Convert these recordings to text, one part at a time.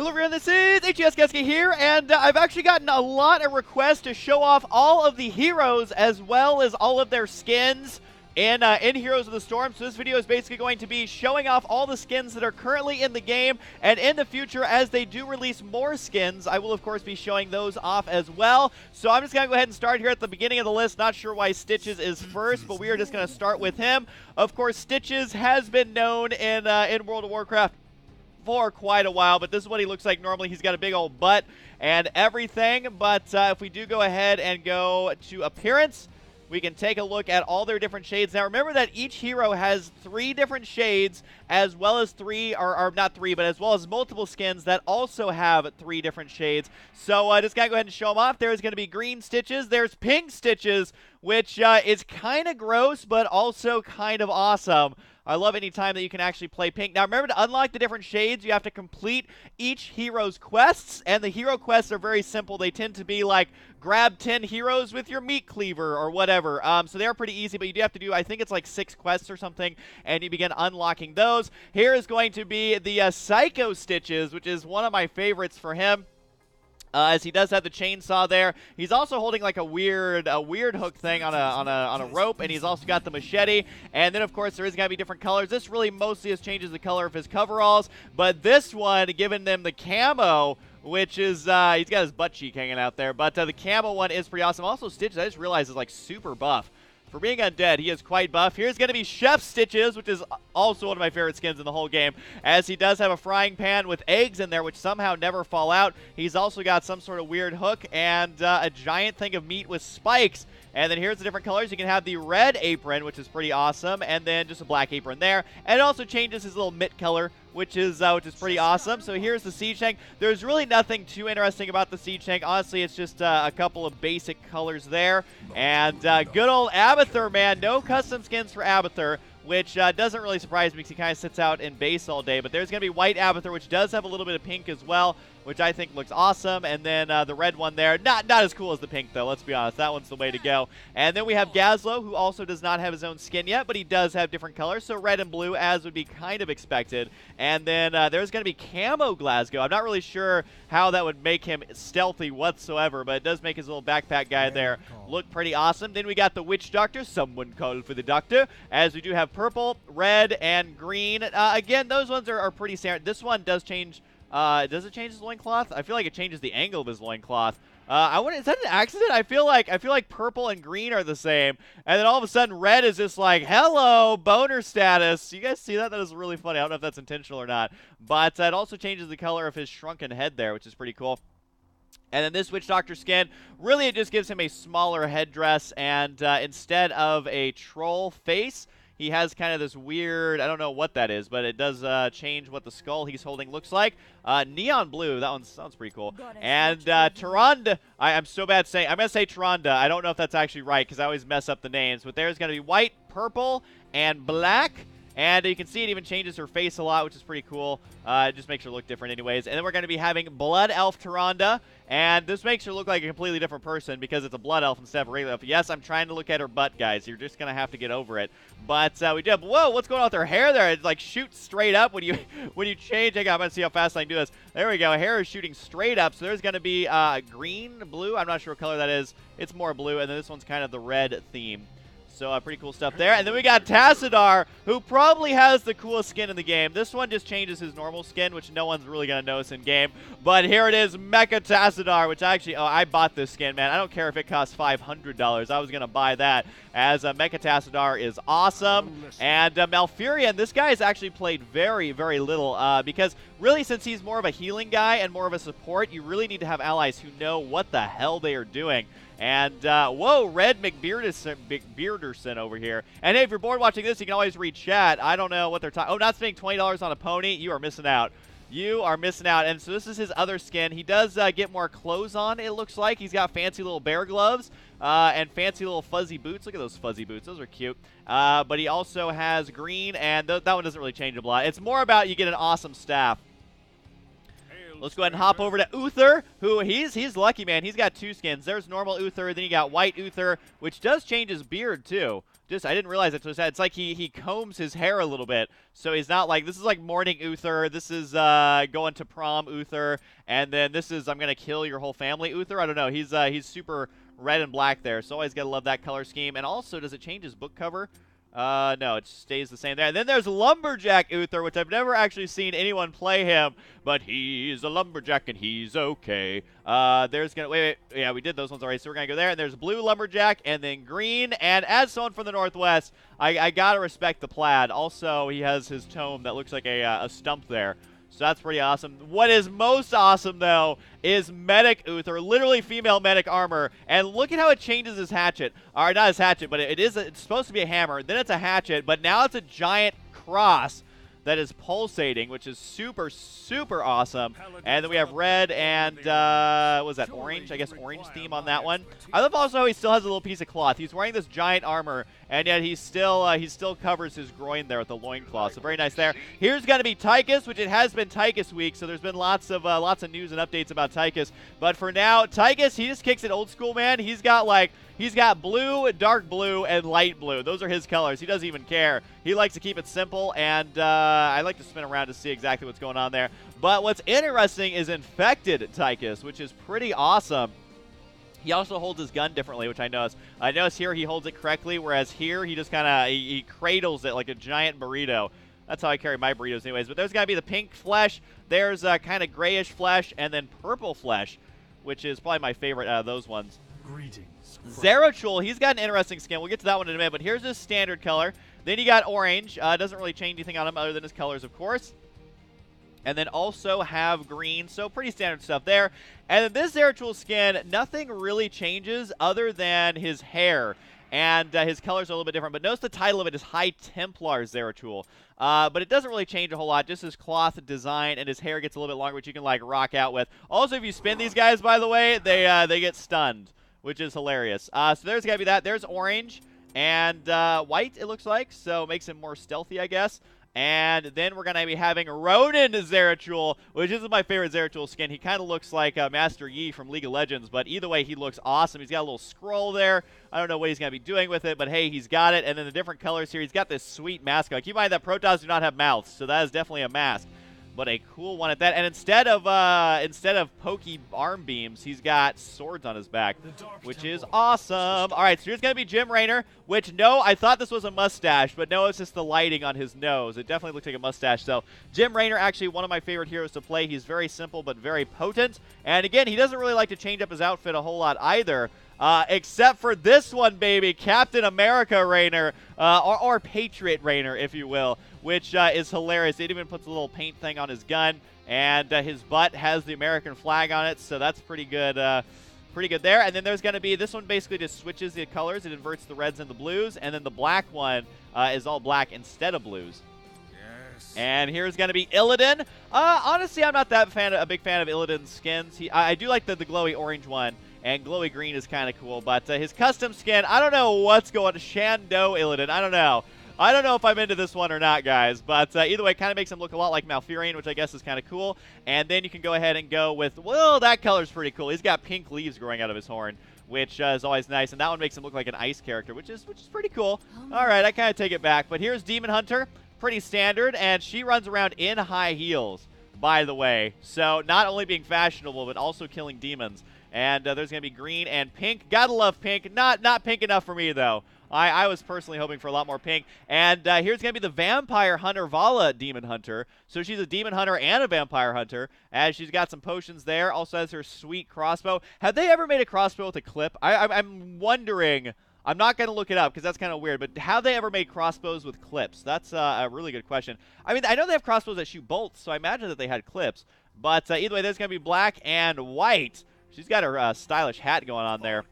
Hello everyone, this is HESKeski here, and I've actually gotten a lot of requests to show off all of the heroes as well as all of their skins in Heroes of the Storm. So this video is basically going to be showing off all the skins that are currently in the game, and in the future, as they do release more skins, I will of course be showing those off as well. So I'm just going to go ahead and start here at the beginning of the list. Not sure why Stitches is first, but we are just going to start with him. Of course, Stitches has been known in World of Warcraft for quite a while, but this is what he looks like normally. He's got a big old butt and everything, but if we do go ahead and go to appearance, we can take a look at all their different shades. Now remember that each hero has 3 different shades, as well as as well as multiple skins that also have 3 different shades. So just gotta go ahead and show them off. There's gonna be green Stitches, there's pink Stitches, which is kind of gross, but also kind of awesome. I love any time that you can actually play pink. Now remember, to unlock the different shades, you have to complete each hero's quests, and the hero quests are very simple. They tend to be like, grab 10 heroes with your meat cleaver or whatever. So they're pretty easy, but you do have to do, I think it's like 6 quests or something, and you begin unlocking those. Here is going to be the Psycho Stitches, which is one of my favorites for him. As he does have the chainsaw there. He's also holding like a weird hook thing on a rope, and he's also got the machete. And then of course there is gonna be different colors. This really mostly just changes the color of his coveralls, but this one, giving them the camo, which is he's got his butt cheek hanging out there. But the camo one is pretty awesome. Also Stitches, I just realized, is like super buff. For being undead, he is quite buff. Here's going to be Chef Stitches, which is also one of my favorite skins in the whole game, as he does have a frying pan with eggs in there, which somehow never fall out. He's also got some sort of weird hook and a giant thing of meat with spikes. And then here's the different colors. You can have the red apron, which is pretty awesome, and then just a black apron there. And it also changes his little mitt color, which is pretty awesome. So here's the Siege Tank. There's really nothing too interesting about the Siege Tank. Honestly, it's just a couple of basic colors there. And good old Abathur, man. No custom skins for Abathur, which doesn't really surprise me because he kind of sits out in base all day. But there's going to be white Abathur, which does have a little bit of pink as well, which I think looks awesome. And then the red one there, not as cool as the pink, though. Let's be honest. That one's the way to go. And then we have Gazlo, who also does not have his own skin yet, but he does have different colors. So red and blue, as would be kind of expected. And then there's going to be Camo Glasgow. I'm not really sure how that would make him stealthy whatsoever, but it does make his little backpack guy there look pretty awesome. Then we got the Witch Doctor. Someone called for the Doctor, as we do have purple, red, and green. Again, those ones are pretty standard. This one does change. Does it change his loincloth? I feel like it changes the angle of his loincloth. Is that an accident? I feel like purple and green are the same, and then all of a sudden red is just like, hello, boner status. You guys see that? That is really funny. I don't know if that's intentional or not, but it also changes the color of his shrunken head there, which is pretty cool. And then this Witch Doctor skin, really it just gives him a smaller headdress, and instead of a troll face, he has kind of this weird, I don't know what that is, but it does change what the skull he's holding looks like. Neon blue, that one sounds pretty cool. And Tyrande, I'm so bad saying, I'm going to say Tyrande. I don't know if that's actually right because I always mess up the names. But there's going to be white, purple, and black. And you can see it even changes her face a lot, which is pretty cool. It just makes her look different anyways. And then we're going to be having Blood Elf Tyrande. And this makes her look like a completely different person because it's a Blood Elf instead of a regular elf. Yes, I'm trying to look at her butt, guys. You're just going to have to get over it. But we do have, whoa, what's going on with her hair there? It like shoots straight up when you change. Hang on, I'm going to see how fast I can do this. There we go. Hair is shooting straight up. So there's going to be green, blue. I'm not sure what color that is. It's more blue. And then this one's kind of the red theme. So pretty cool stuff there. And then we got Tassadar, who probably has the coolest skin in the game. This one just changes his normal skin, which no one's really going to notice in game. But here it is, Mecha Tassadar, which actually, I bought this skin, man. I don't care if it costs $500. I was going to buy that, as Mecha Tassadar is awesome. And Malfurion, this guy has actually played very, very little because really, since he's more of a healing guy and more of a support, you really need to have allies who know what the hell they are doing. And, whoa, Red McBearderson over here. And hey, if you're bored watching this, you can always read chat. I don't know what they're talking. Oh, not spending $20 on a pony? You are missing out. You are missing out. And so this is his other skin. He does get more clothes on, it looks like. He's got fancy little bear gloves and fancy little fuzzy boots. Look at those fuzzy boots. Those are cute. But he also has green, and that one doesn't really change a lot. It's more about you get an awesome staff. Let's go ahead and hop over to Uther, who he's lucky, man. He's got 2 skins. There's normal Uther, then you got white Uther, which does change his beard, too. I didn't realize it. So it's like he combs his hair a little bit. So he's not like, this is like morning Uther. This is going to prom Uther. And then this is I'm going to kill your whole family Uther. I don't know. He's super red and black there. So always got to love that color scheme. And also, does it change his book cover? No, it stays the same there. And then there's Lumberjack Uther, which I've never actually seen anyone play him, but he's a Lumberjack and he's okay. There's gonna, wait, yeah, we did those ones already, so we're gonna go there. And there's Blue Lumberjack and then Green. And as someone from the Northwest, I gotta respect the plaid. Also, he has his tome that looks like a stump there. So that's pretty awesome. What is most awesome, though, is Medic Uther, literally female medic armor. And look at how it changes his hatchet. Or not his hatchet, but it's supposed to be a hammer. Then it's a hatchet, but now it's a giant cross that is pulsating, which is super, super awesome. And then we have red and, what was that, orange? I guess orange theme on that one. I love also how he still has a little piece of cloth. He's wearing this giant armor, and yet he still covers his groin there with the loincloth. So very nice there. Here's going to be Tychus, which it has been Tychus week, so there's been lots of news and updates about Tychus. But for now, Tychus, he just kicks it old school, man. He's got blue, dark blue, and light blue. Those are his colors. He doesn't even care. He likes to keep it simple, and I like to spin around to see exactly what's going on there. But what's interesting is Infected Tychus, which is pretty awesome. He also holds his gun differently, which I noticed. I noticed here he holds it correctly, whereas here he just kind of he cradles it like a giant burrito. That's how I carry my burritos anyways. But there's got to be the pink flesh. There's kind of grayish flesh, and then purple flesh, which is probably my favorite out of those ones. Greetings. Zeratul, he's got an interesting skin. We'll get to that one in a minute, but here's his standard color. Then you got orange. Doesn't really change anything on him other than his colors, of course. And then also have green, so pretty standard stuff there. And then this Zeratul skin, nothing really changes other than his hair. And his colors are a little bit different. But notice the title of it is High Templar Zeratul. But it doesn't really change a whole lot. Just his cloth design, and his hair gets a little bit longer, which you can like rock out with. Also, if you spin these guys, by the way, they get stunned, which is hilarious. So there's got to be that. There's orange and white, it looks like. So it makes him more stealthy, I guess. And then we're going to be having Ronin Zeratul, which is my favorite Zeratul skin. He kind of looks like Master Yi from League of Legends, but either way, he looks awesome. He's got a little scroll there. I don't know what he's going to be doing with it, but hey, he's got it. And then the different colors here, he's got this sweet mask on. Keep in mind that Protoss do not have mouths, so that is definitely a mask. But a cool one at that. And instead of pokey arm beams, he's got swords on his back, which is awesome. All right, so here's going to be Jim Raynor, which, no, I thought this was a mustache, but no, it's just the lighting on his nose. It definitely looks like a mustache. So Jim Raynor, actually one of my favorite heroes to play. He's very simple but very potent. And again, he doesn't really like to change up his outfit a whole lot either. Except for this one, baby, Captain America Raynor, or Patriot Raynor, if you will, which is hilarious. It even puts a little paint thing on his gun, and his butt has the American flag on it, so that's pretty good there. And then there's going to be, this one basically just switches the colors. It inverts the reds and the blues, and then the black one is all black instead of blues. Yes. And here's going to be Illidan. Honestly, I'm not a big fan of Illidan's skins. I do like the glowy orange one. And glowy green is kind of cool, but his custom skin, I don't know what's going to Shando Illidan. I don't know. I don't know if I'm into this one or not, guys, but either way, it kind of makes him look a lot like Malfurion, which I guess is kind of cool. And then you can go ahead and go with, well, that color's pretty cool. He's got pink leaves growing out of his horn, which is always nice. And that one makes him look like an ice character, which is pretty cool. All right, I kind of take it back. But here's Demon Hunter, pretty standard, and she runs around in high heels, by the way. So not only being fashionable, but also killing demons. And there's going to be green and pink. Gotta love pink. Not pink enough for me, though. I was personally hoping for a lot more pink. And here's going to be the Vampire Hunter Vala Demon Hunter. So she's a Demon Hunter and a Vampire Hunter, as she's got some potions there. Also has her sweet crossbow. Have they ever made a crossbow with a clip? I'm wondering. I'm not going to look it up because that's kind of weird, but have they ever made crossbows with clips? That's a really good question. I mean, I know they have crossbows that shoot bolts, so I imagine that they had clips. But either way, there's going to be black and white. She's got her stylish hat going on there.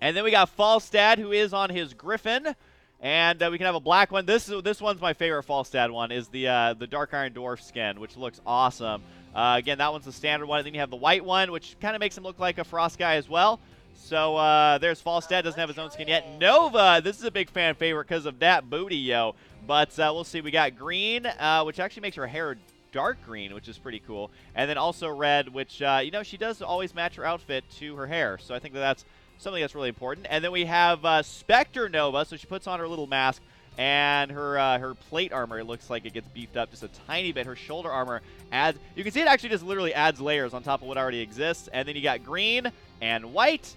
And then we got Falstad, who is on his Griffin. And we can have a black one. This one's my favorite Falstad one, is the Dark Iron Dwarf skin, which looks awesome. Again, that one's the standard one. And then you have the white one, which kind of makes him look like a Frost guy as well. So there's Falstad, doesn't have his own skin yet. Nova, this is a big fan favorite because of that booty, yo. But we'll see. We got green, which actually makes her hair dark green, which is pretty cool. And then also red, which, you know, she does always match her outfit to her hair. So I think that's something that's really important. And then we have Spectre Nova, so she puts on her little mask, and her plate armor, it looks like it gets beefed up just a tiny bit. Her shoulder armor adds, you can see it actually just literally adds layers on top of what already exists. And then you got green and white.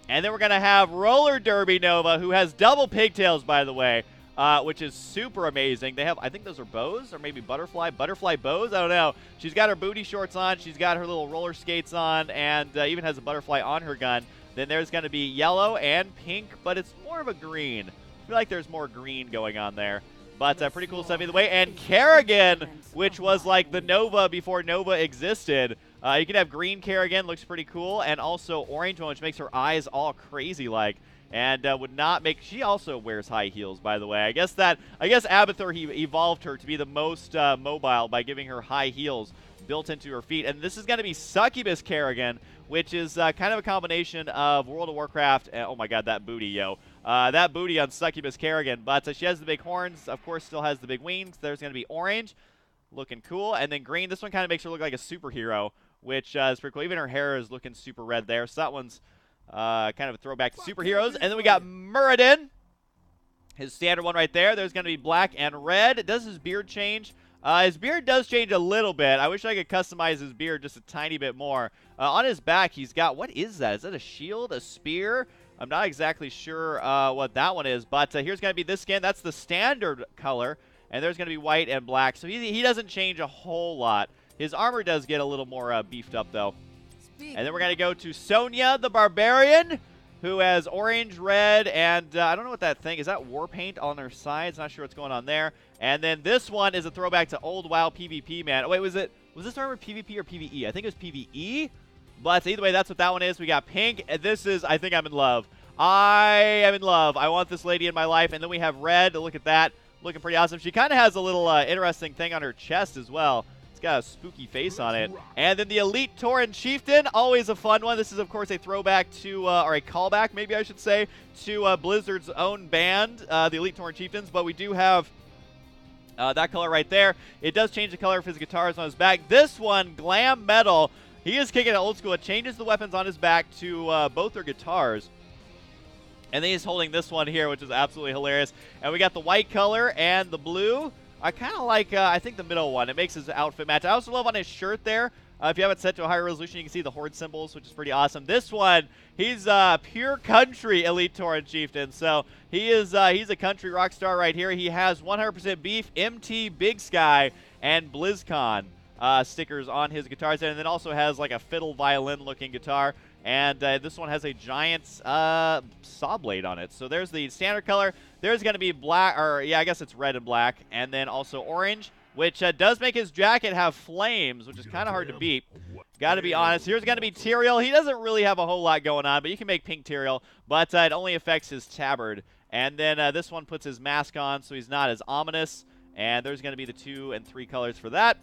And then we're going to have Roller Derby Nova, who has double pigtails, by the way, which is super amazing. They have, I think those are bows, or maybe butterfly bows, I don't know. She's got her booty shorts on, she's got her little roller skates on, and even has a butterfly on her gun. Then there's going to be yellow and pink, but it's more of a green. I feel like there's more green going on there. But pretty cool stuff either way. And Kerrigan, which was like the Nova before Nova existed. You can have green Kerrigan, looks pretty cool. And also orange one, which makes her eyes all crazy-like. And would not make... She also wears high heels, by the way. I guess Abathur, he evolved her to be the most mobile by giving her high heels built into her feet. And this is going to be Succubus Kerrigan, which is kind of a combination of World of Warcraft and... Oh my god, that booty, yo. That booty on Succubus Kerrigan. But she has the big horns, of course, still has the big wings. There's going to be orange, looking cool. And then green, this one kind of makes her look like a superhero, which is pretty cool. Even her hair is looking super red there. So that one's kind of a throwback to superheroes. And then we got Muradin, his standard one right there. There's going to be black and red. Does his beard change? His beard does change a little bit. I wish I could customize his beard just a tiny bit more. On his back, he's got, what is that? Is that a shield, a spear? I'm not exactly sure what that one is, but here's going to be this skin. That's the standard color, and there's going to be white and black. So he doesn't change a whole lot. His armor does get a little more beefed up, though. And then we're going to go to Sonya the Barbarian, who has orange, red, and I don't know what that thing is. That war paint on her sides? Not sure what's going on there. And then this one is a throwback to old WoW PvP, man. Oh, wait, was this armor PvP or PvE? I think it was PvE. But either way, that's what that one is. We got pink, and this is, I think I'm in love. I am in love. I want this lady in my life. And then we have red. Look at that. Looking pretty awesome. She kind of has a little interesting thing on her chest as well. It's got a spooky face on it. And then the Elite Tauren Chieftain, always a fun one. This is, of course, a throwback to, or a callback, maybe I should say, to Blizzard's own band, the Elite Tauren Chieftains. But we do have that color right there. It does change the color of his guitars on his back. This one, Glam Metal, he is kicking it old school. It changes the weapons on his back to both their guitars. And then he's holding this one here, which is absolutely hilarious. And we got the white color and the blue. I kind of like, I think, the middle one. It makes his outfit match. I also love on his shirt there. If you have it set to a higher resolution, you can see the horde symbols, which is pretty awesome. This one, he's pure country Elite Tauren Chieftain. So he's a country rock star right here. He has 100% beef, MT, Big Sky, and BlizzCon stickers on his guitars. And then also has like a fiddle violin looking guitar. And this one has a giant saw blade on it. So there's the standard color. There's going to be black, or yeah, I guess it's red and black. And then also orange, which does make his jacket have flames, which is kind of hard to beat. Got to be honest. Here's going to be Tyrael. He doesn't really have a whole lot going on, but you can make pink Tyrael. But it only affects his tabard. And then this one puts his mask on, so he's not as ominous. And there's going to be the 2 and 3 colors for that.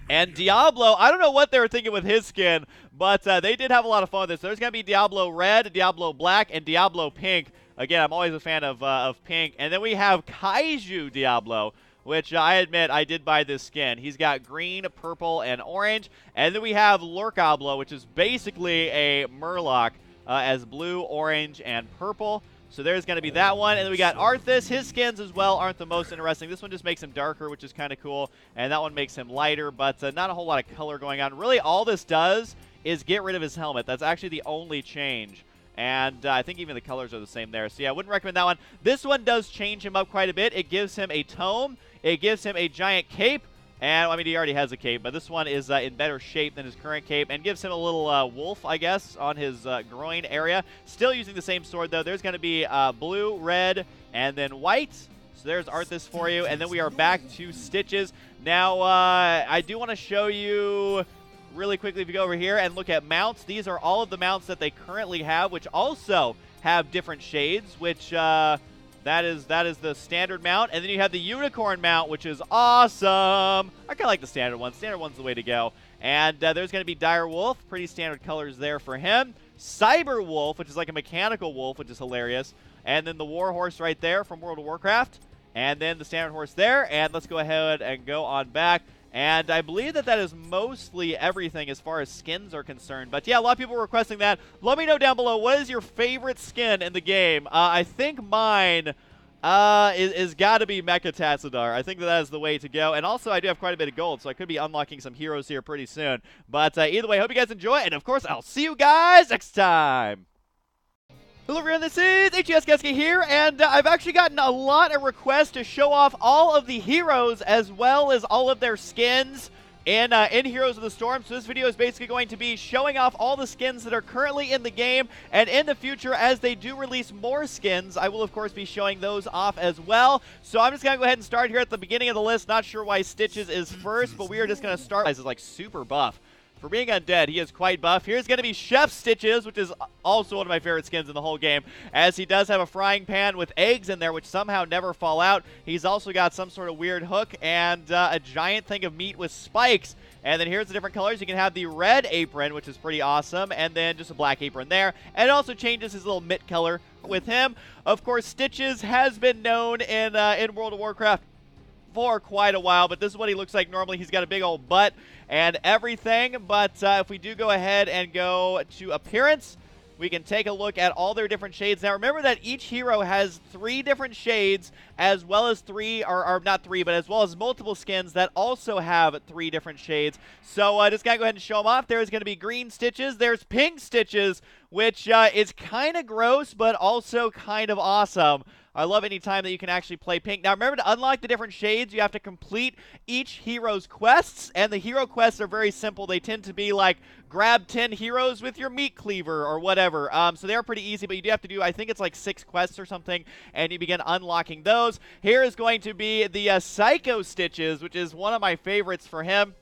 And Diablo, I don't know what they were thinking with his skin, but they did have a lot of fun with this. There's going to be Diablo Red, Diablo Black, and Diablo Pink. Again, I'm always a fan of pink. And then we have Kaiju Diablo, which I admit I did buy this skin. He's got green, purple, and orange. And then we have Lurkablo, which is basically a Murloc as blue, orange, and purple. So there's going to be that one. And then we got Arthas. His skins as well aren't the most interesting. This one just makes him darker, which is kind of cool. And that one makes him lighter, but not a whole lot of color going on. Really, all this does is get rid of his helmet. That's actually the only change. And I think even the colors are the same there. So yeah, I wouldn't recommend that one. This one does change him up quite a bit. It gives him a tome. It gives him a giant cape. And, I mean, he already has a cape, but this one is in better shape than his current cape and gives him a little wolf, I guess, on his groin area. Still using the same sword, though. There's going to be blue, red, and then white. So there's Arthas for you. And then we are back to Stitches. Now, I do want to show you really quickly, if you go over here and look at mounts. These are all of the mounts that they currently have, which also have different shades, which... That is the standard mount. And then you have the unicorn mount, which is awesome. I kind of like the standard one. Standard one's the way to go. And there's going to be Dire Wolf. Pretty standard colors there for him. Cyber Wolf, which is like a mechanical wolf, which is hilarious. And then the War Horse right there from World of Warcraft. And then the standard horse there. And let's go ahead and go on back. And I believe that that is mostly everything as far as skins are concerned. But yeah, a lot of people were requesting that. Let me know down below, what is your favorite skin in the game? I think mine is got to be Mecha Tassadar. I think that is the way to go. And also, I do have quite a bit of gold, so I could be unlocking some heroes here pretty soon. But either way, hope you guys enjoy. And of course, I'll see you guys next time. Hello everyone, this is HESKeski here, and I've actually gotten a lot of requests to show off all of the heroes as well as all of their skins in Heroes of the Storm. So this video is basically going to be showing off all the skins that are currently in the game, and in the future, as they do release more skins, I will of course be showing those off as well. So I'm just going to go ahead and start here at the beginning of the list. Not sure why Stitches is first, but we are just going to start. This is like super buff. For being undead, he is quite buff. Here's going to be Chef Stitches, which is also one of my favorite skins in the whole game, as he does have a frying pan with eggs in there, which somehow never fall out. He's also got some sort of weird hook and a giant thing of meat with spikes. And then here's the different colors. You can have the red apron, which is pretty awesome, and then just a black apron there. And it also changes his little mitt color with him. Of course, Stitches has been known in World of Warcraft for quite a while, but this is what he looks like normally. He's got a big old butt and everything, but if we do go ahead and go to appearance, we can take a look at all their different shades. Now remember that each hero has 3 different shades, as well as not 3, but as well as multiple skins that also have 3 different shades. So just gotta go ahead and show them off. There's gonna be green Stitches, there's pink Stitches, which is kind of gross, but also kind of awesome. I love any time that you can actually play pink. Now, remember, to unlock the different shades, you have to complete each hero's quests, and the hero quests are very simple. They tend to be like, grab 10 heroes with your meat cleaver or whatever. So they're pretty easy, but you do have to do, I think it's like 6 quests or something, and you begin unlocking those. Here is going to be the Psycho Stitches, which is one of my favorites for him.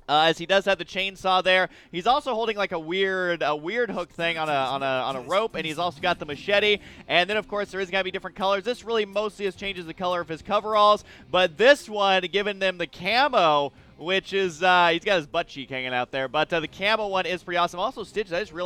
As he does have the chainsaw there. He's also holding like a weird hook thing on a rope, and he's also got the machete. And then of course there is gonna be different colors. This really mostly just changes the color of his coveralls, but this one giving them the camo, which is he's got his butt cheek hanging out there. But the camo one is pretty awesome. Also Stitches, I just realized